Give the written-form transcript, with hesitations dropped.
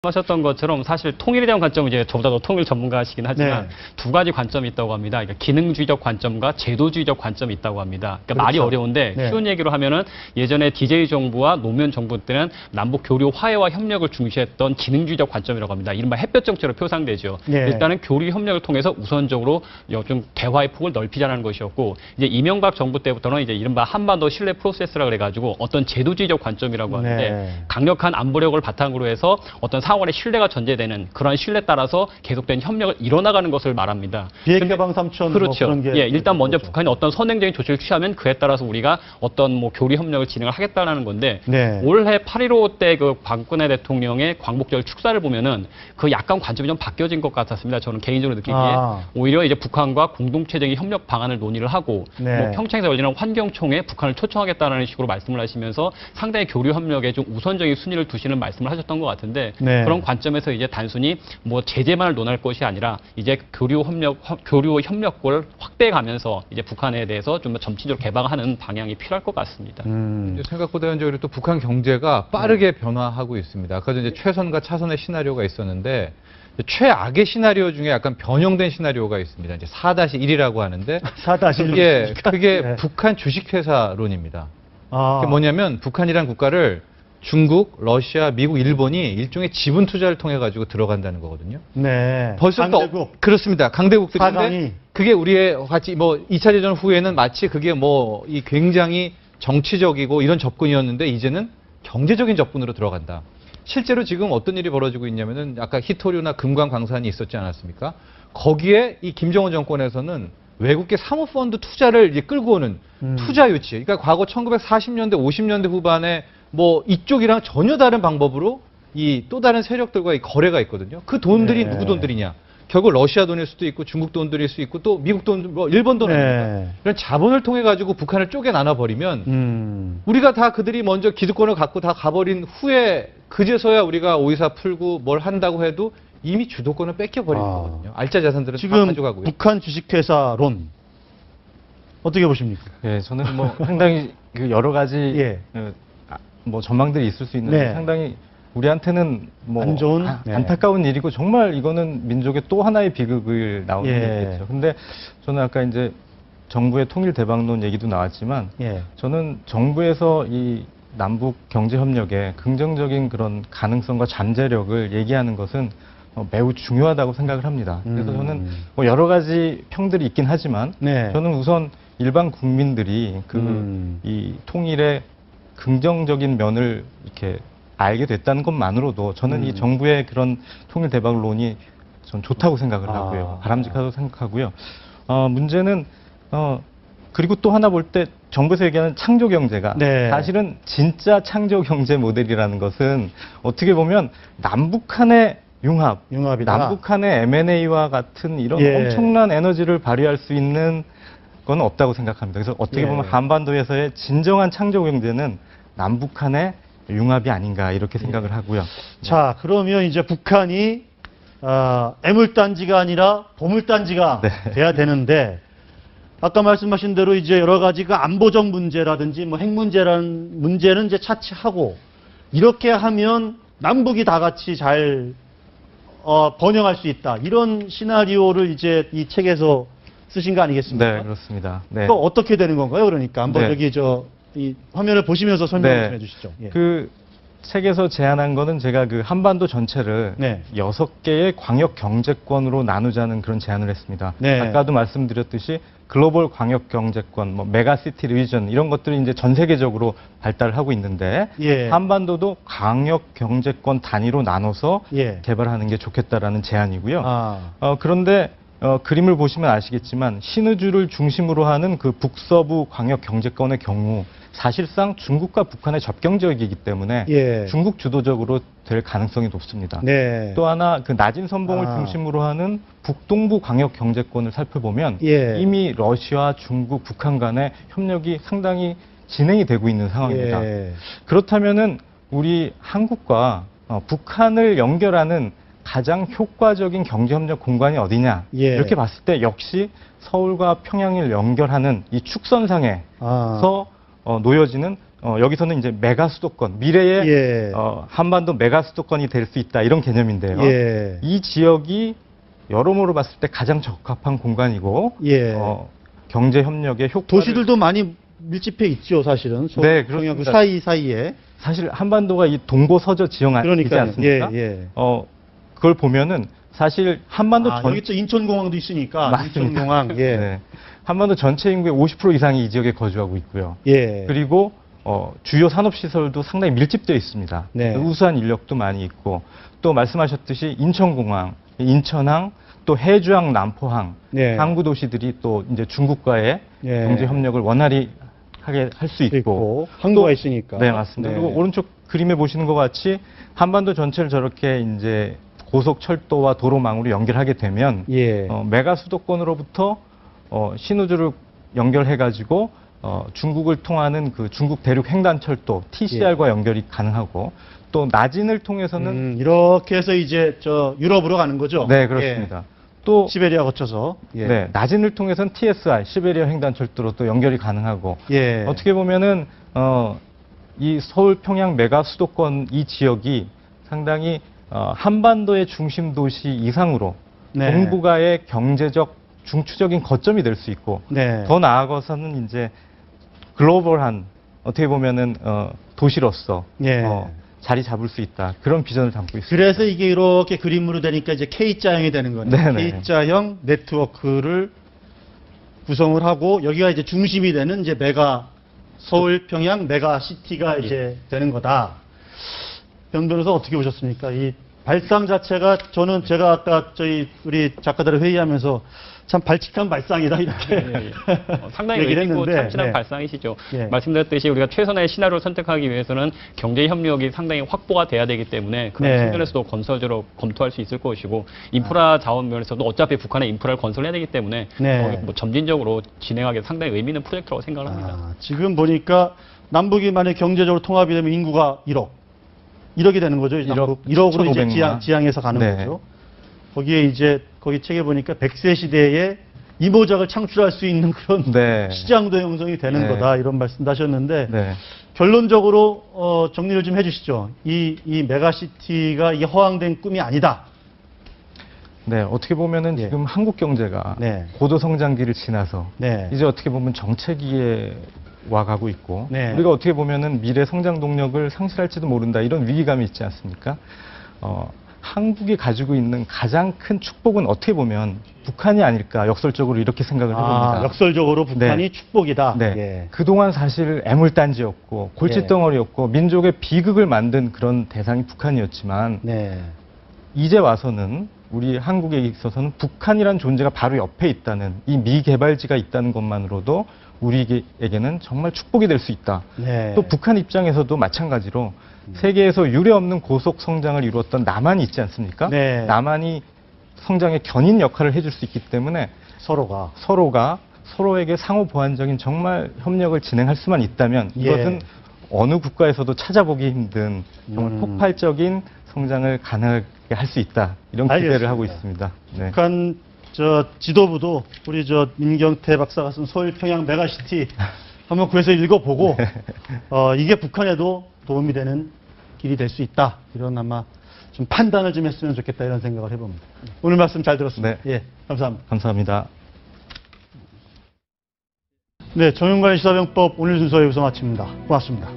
하셨던 것처럼 사실 통일에 대한 관점은 이제 저보다 더 통일 전문가시긴 하지만 네. 두 가지 관점이 있다고 합니다. 그러니까 기능주의적 관점과 제도주의적 관점이 있다고 합니다. 그러니까 그렇죠. 말이 어려운데 네. 쉬운 얘기로 하면은 예전에 DJ 정부와 노무현 정부 때는 남북 교류 화해와 협력을 중시했던 기능주의적 관점이라고 합니다. 이른바 햇볕 정치로 표상되죠. 네. 일단은 교류 협력을 통해서 우선적으로 좀 대화의 폭을 넓히자는 것이었고 이제 이명박 정부 때부터는 이제 이른바 한반도 신뢰 프로세스라 그래가지고 어떤 제도주의적 관점이라고 하는데 네. 강력한 안보력을 바탕으로 해서 어떤 상호간의 신뢰가 전제되는 그런 신뢰에 따라서 계속된 협력을 이뤄나가는 것을 말합니다. 비핵개방 삼천 그렇죠. 뭐 그런 게 예, 일단 먼저 그렇죠. 북한이 어떤 선행적인 조치를 취하면 그에 따라서 우리가 어떤 뭐 교류 협력을 진행을 하겠다라는 건데 네. 올해 8.15 때 그 박근혜 대통령의 광복절 축사를 보면은 그 약간 관점이 좀 바뀌어진 것 같았습니다. 저는 개인적으로 느끼기에 오히려 이제 북한과 공동체적인 협력 방안을 논의를 하고 네. 뭐 평창에서 열리는 환경총회에 북한을 초청하겠다는 식으로 말씀을 하시면서 상당히 교류 협력에 좀 우선적인 순위를 두시는 말씀을 하셨던 것 같은데 네. 그런 관점에서 이제 단순히 뭐 제재만을 논할 것이 아니라 이제 교류 협력을 확대해 가면서 이제 북한에 대해서 좀 더 점진적으로 개방하는 방향이 필요할 것 같습니다. 생각보다 현재 또 북한 경제가 빠르게 변화하고 있습니다. 아까 전에 최선과 차선의 시나리오가 있었는데 최악의 시나리오 중에 약간 변형된 시나리오가 있습니다. 이제 4-1이라고 하는데 4-1. 그게 네. 북한 주식회사론입니다. 아. 그게 뭐냐면 북한이란 국가를 중국, 러시아, 미국, 일본이 일종의 지분 투자를 통해 가지고 들어간다는 거거든요. 네. 벌써부터 강대국. 그렇습니다. 강대국들인데 사강이. 그게 우리의 같이 뭐 2차 대전 후에는 마치 그게 뭐 이 굉장히 정치적이고 이런 접근이었는데 이제는 경제적인 접근으로 들어간다. 실제로 지금 어떤 일이 벌어지고 있냐면은 아까 히토류나 금광광산이 있었지 않았습니까? 거기에 이 김정은 정권에서는 외국계 사모펀드 투자를 이제 끌고 오는 투자 유치. 그러니까 과거 1940년대, 50년대 후반에 뭐 이쪽이랑 전혀 다른 방법으로 이 또 다른 세력들과 이 거래가 있거든요. 그 돈들이 네. 누구 돈들이냐? 결국 러시아 돈일 수도 있고 중국 돈들일 수 있고 또 미국 돈, 뭐 일본 돈입니다. 네. 이런 자본을 통해 가지고 북한을 쪼개 나눠 버리면 우리가 다 그들이 먼저 기득권을 갖고 다 가버린 후에 그제서야 우리가 오이사 풀고 뭘 한다고 해도 이미 주도권을 뺏겨버리는 거거든요. 알짜 자산들은 다 지금 가져가고요. 북한 주식회사론 어떻게 보십니까? 예, 저는 뭐 상당히 그 여러 가지 예. 뭐 전망들이 있을 수 있는데 네. 상당히 우리한테는 뭐 안 좋은? 네. 안타까운 일이고 정말 이거는 민족의 또 하나의 비극을 나오는 예. 일이겠죠. 근데 저는 아까 이제 정부의 통일 대박론 얘기도 나왔지만 예. 저는 정부에서 이 남북 경제 협력의 긍정적인 그런 가능성과 잠재력을 얘기하는 것은 매우 중요하다고 생각을 합니다. 그래서 저는 뭐 여러 가지 평들이 있긴 하지만 네. 저는 우선 일반 국민들이 이 통일의 긍정적인 면을 이렇게 알게 됐다는 것만으로도 저는 이 정부의 그런 통일 대박론이 전 좋다고 생각을 하고요. 바람직하다고 생각하고요. 문제는 그리고 또 하나 볼 때 정부에서 얘기하는 창조 경제가 네. 사실은 진짜 창조 경제 모델이라는 것은 어떻게 보면 남북한의 융합이다. 남북한의 M&A와 같은 이런 예. 엄청난 에너지를 발휘할 수 있는 건 없다고 생각합니다. 그래서 어떻게 예. 보면 한반도에서의 진정한 창조 경제는 남북한의 융합이 아닌가 이렇게 생각을 하고요. 자, 그러면 이제 북한이 애물단지가 아니라 보물단지가 네. 돼야 되는데 아까 말씀하신 대로 이제 여러 가지 그 안보적 문제라든지 뭐 핵 문제라는 문제는 이제 차치하고 이렇게 하면 남북이 다 같이 잘 번영할 수 있다. 이런 시나리오를 이제 이 책에서 쓰신 거 아니겠습니까? 네, 그렇습니다. 네. 또 어떻게 되는 건가요? 그러니까 한번 네. 여기 이 화면을 보시면서 설명 네. 좀 해주시죠. 예. 그 책에서 제안한 거는 제가 그 한반도 전체를 네. 6개의 광역 경제권으로 나누자는 그런 제안을 했습니다. 네. 아까도 말씀드렸듯이 글로벌 광역 경제권, 뭐 메가시티 리전 이런 것들이 이제 전 세계적으로 발달을 하고 있는데 예. 한반도도 광역 경제권 단위로 나눠서 예. 개발하는 게 좋겠다라는 제안이고요. 아. 그런데 그림을 보시면 아시겠지만 신의주를 중심으로 하는 그 북서부 광역 경제권의 경우 사실상 중국과 북한의 접경 지역이기 때문에 예. 중국 주도적으로 될 가능성이 높습니다. 네. 또 하나 그 낮은 선봉을 아. 중심으로 하는 북동부 광역 경제권을 살펴보면 예. 이미 러시아, 중국, 북한 간의 협력이 상당히 진행이 되고 있는 상황입니다. 예. 그렇다면은 우리 한국과 북한을 연결하는 가장 효과적인 경제협력 공간이 어디냐 예. 이렇게 봤을 때 역시 서울과 평양을 연결하는 이 축선상에서 놓여지는 여기서는 이제 메가 수도권, 미래의 예. 한반도 메가 수도권이 될 수 있다 이런 개념인데요. 예. 이 지역이 여러모로 봤을 때 가장 적합한 공간이고 예. 경제 협력의 효과 도시들도 많이 밀집해 있죠, 사실은. 네, 평양 그 그렇습니다. 사이에. 사실 한반도가 이 동고서저 지형이지 그러니까요. 않습니까? 예, 예. 그걸 보면은 사실 한반도 전 여기 또 인천공항도 있으니까. 맞습니다. 인천공항. 예. 네. 한반도 전체 인구의 50% 이상이 이 지역에 거주하고 있고요. 예. 그리고 주요 산업시설도 상당히 밀집되어 있습니다. 네. 우수한 인력도 많이 있고 또 말씀하셨듯이 인천공항, 인천항, 또 해주항, 남포항, 네. 항구 도시들이 또 이제 중국과의 예. 경제 협력을 원활히 하게 할 수 있고, 항구가 있으니까. 네, 맞습니다. 그리고 오른쪽 그림에 보시는 것 같이 한반도 전체를 저렇게 이제 고속철도와 도로망으로 연결하게 되면 예. 메가 수도권으로부터 신우주를 연결해가지고 중국을 통하는 그 중국 대륙 횡단철도 TCR과 연결이 가능하고 또 나진을 통해서는 이렇게 해서 이제 저 유럽으로 가는 거죠. 네, 그렇습니다. 또 시베리아 거쳐서. 예. 네, 나진을 통해서는 TSI 시베리아 횡단철도로 또 연결이 가능하고 예. 어떻게 보면은 이 서울 평양 메가 수도권 이 지역이 상당히 한반도의 중심 도시 이상으로 네. 동북아의 경제적 중추적인 거점이 될 수 있고 네. 더 나아가서는 이제 글로벌한 어떻게 보면은 도시로서 예. 자리 잡을 수 있다 그런 비전을 담고 있습니다. 그래서 이게 이렇게 그림으로 되니까 이제 K자형이 되는 거네요. 네네. K자형 네트워크를 구성을 하고 여기가 이제 중심이 되는 이제 메가 서울 평양 메가 시티가 이제 되는 거다. 변 변호사 어떻게 보셨습니까? 이 발상 자체가 저는 제가 아까 우리 작가들 회의하면서 참 발칙한 발상이다 이렇게 예. 상당히 얘기를 의미 있고 했는데, 참신한 네. 발상이시죠. 예. 말씀드렸듯이 우리가 최선의 시나리오를 선택하기 위해서는 경제 협력이 상당히 확보가 돼야 되기 때문에 그런 네. 측면에서도 건설적으로 검토할 수 있을 것이고 인프라 자원 면에서도 어차피 북한의 인프라를 건설해야 되기 때문에 네. 뭐 점진적으로 진행하기 상당히 의미 있는 프로젝트라고 생각을 합니다. 지금 보니까 남북이 만약 경제적으로 통합이 되면 인구가 1억이 되는 거죠. 1억으로 이제 7,500만. 지향해서 가는 네. 거죠. 거기에 이제 거기 책에 보니까 100세 시대에 이모작을 창출할 수 있는 그런 네. 시장도 형성이 되는 네. 거다 이런 말씀도 하셨는데 네. 결론적으로 정리를 좀 해주시죠. 이 메가시티가 이게 허황된 꿈이 아니다. 네, 어떻게 보면은 예. 지금 한국 경제가 네. 고도 성장기를 지나서 네. 이제 어떻게 보면 정체기에 와가고 있고 네. 우리가 어떻게 보면은 미래 성장 동력을 상실할지도 모른다 이런 위기감이 있지 않습니까? 한국이 가지고 있는 가장 큰 축복은 어떻게 보면 북한이 아닐까 역설적으로 이렇게 생각을 해봅니다. 역설적으로 북한이 네. 축복이다. 네. 예. 그동안 사실 애물단지였고 골칫덩어리였고 민족의 비극을 만든 그런 대상이 북한이었지만 네. 이제 와서는 우리 한국에 있어서는 북한이란 존재가 바로 옆에 있다는 이 미개발지가 있다는 것만으로도 우리에게는 정말 축복이 될 수 있다. 네. 또 북한 입장에서도 마찬가지로 세계에서 유례없는 고속 성장을 이루었던 남한이 있지 않습니까? 네. 남한이 성장의 견인 역할을 해줄 수 있기 때문에 서로가 서로에게 상호 보완적인 정말 협력을 진행할 수만 있다면 예. 이것은 어느 국가에서도 찾아보기 힘든 정말 폭발적인 성장을 가능하게 할 수 있다. 이런 기대를 알겠습니다. 하고 있습니다. 네. 북한 지도부도 우리 민경태 박사가 쓴 서울 평양 메가시티 한번 구해서 읽어보고 이게 북한에도 도움이 되는 길이 될 수 있다. 이런 아마 좀 판단을 좀 했으면 좋겠다 이런 생각을 해봅니다. 오늘 말씀 잘 들었습니다. 네. 예, 감사합니다. 감사합니다. 네, 정윤관의 시사병법 오늘 순서 여기서 마칩니다. 고맙습니다.